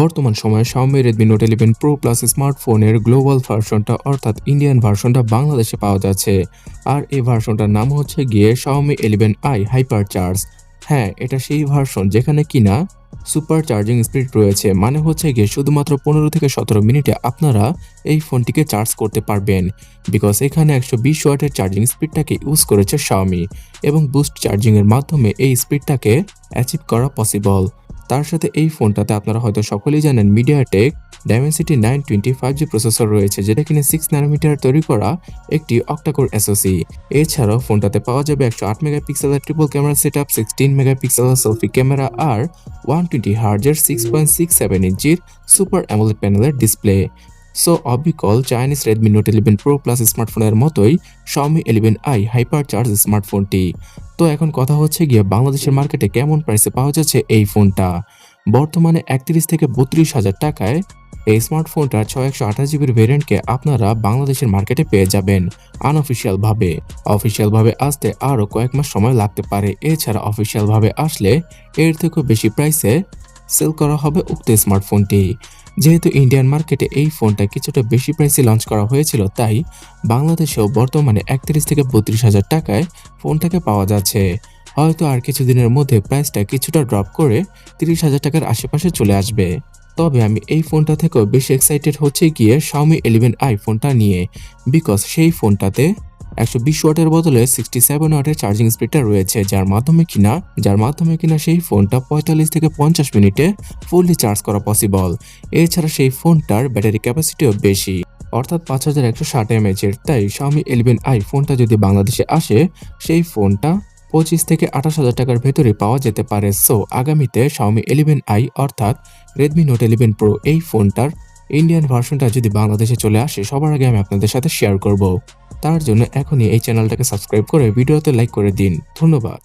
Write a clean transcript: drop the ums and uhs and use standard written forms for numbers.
বর্তমান সময়ে Xiaomi Redmi Note 11 Pro Plus স্মার্টফোনের গ্লোবাল ভার্সনটা অর্থাৎ ইন্ডিয়ান ভার্সনটা বাংলাদেশে পাওয়া যাচ্ছে। আর এই ভার্সনটার নাম হচ্ছে গিয়ে Xiaomi 11i HyperCharge। হ্যাঁ, এটা সেই ভার্সন যেখানে কিনা সুপার চার্জিং স্পিড রয়েছে, মানে হচ্ছে গিয়ে শুধুমাত্র 15 থেকে 17 মিনিটে আপনারা এই ফোনটিকে চার্জ করতে পারবেন। বিকজ এখানে 120 ওয়াটের চার্জিং স্পিডটাকে ইউজ করেছে Xiaomi এবং বুস্ট চার্জিং এর মাধ্যমে এই স্পিডটাকে অ্যাচিভ করা পসিবল। তার সাথে এই ফোনটাতে আপনারা হয়তো সকলেই জানেন MediaTek Dimensity 920 5G প্রসেসর রয়েছে, যেটা কিনা 6 ন্যানোমিটার তৈরি করা একটি অক্টাকোর SoC। এছাড়াও ফোনটাতে পাওয়া যাবে 108 মেগাপিক্সেলের ট্রিপল ক্যামেরা সেটআপ, 16 মেগাপিক্সেলের সেলফি ক্যামেরা আর 120 হার্জের 6.67 ইঞ্চির সুপার AMOLED প্যানেলের ডিসপ্লে। সো অবিকল Chinese Redmi Note 11 Pro Plus স্মার্টফোনের মতোই Xiaomi 11i HyperCharge স্মার্টফোনটি। তো এখন কথা হচ্ছে গিয়ে বাংলাদেশের মার্কেটে কেমন প্রাইসে পাওয়া যাচ্ছে এই ফোনটা। বর্তমানে 31 থেকে 32 হাজার টাকায় এই স্মার্টফোনটার 6128 জিবির ভেরিয়েন্টকে আপনারা বাংলাদেশের মার্কেটে পেয়ে যাবেন আনঅফিসিয়াল ভাবে। অফিসিয়াল ভাবে আসতে আরও কয়েক মাস সময় লাগতে পারে। এছাড়া অফিসিয়াল ভাবে আসলে এর থেকেও বেশি প্রাইসে সেল করা হবে উক্ত স্মার্টফোনটি। যেহেতু ইন্ডিয়ান মার্কেটে এই ফোনটা কিছুটা বেশি প্রাইসে লঞ্চ করা হয়েছিল, তাই বাংলাদেশেও বর্তমানে 31 থেকে 32 হাজার টাকায় ফোনটাকে পাওয়া যাচ্ছে। হয়তো আর কিছুদিনের মধ্যে প্রাইসটা কিছুটা ড্রপ করে 30 হাজার টাকার আশেপাশে চলে আসবে। তবে আমি এই ফোনটা থেকেও বেশি এক্সাইটেড হচ্ছে গিয়ে Xiaomi 11i ফোনটা নিয়ে। বিকজ সেই ফোনটাতে 120 ওয়াটের বদলে 67 ওয়াটের চার্জিং স্পিডটা রয়েছে, যার মাধ্যমে কিনা সেই ফোনটা 45 থেকে 50 মিনিটে ফুললি চার্জ করা পসিবল। এছাড়া সেই ফোনটার ব্যাটারি ক্যাপাসিটিও বেশি, অর্থাৎ 5160 mAh এর। তাই Xiaomi 11i ফোনটা যদি বাংলাদেশে আসে, সেই ফোনটা 25 থেকে 28 হাজার টাকার ভেতরে পাওয়া যেতে পারে। সো আগামীতে Xiaomi 11i অর্থাৎ Redmi Note 11 Pro এই ফোনটার ইন্ডিয়ান ভার্সনটা যদি বাংলাদেশে চলে আসে, সবার আগে আমি আপনাদের সাথে শেয়ার করব। তার জন্য এখনই এই চ্যানেলটাকে সাবস্ক্রাইব করে ভিডিওতে লাইক করে দিন। ধন্যবাদ।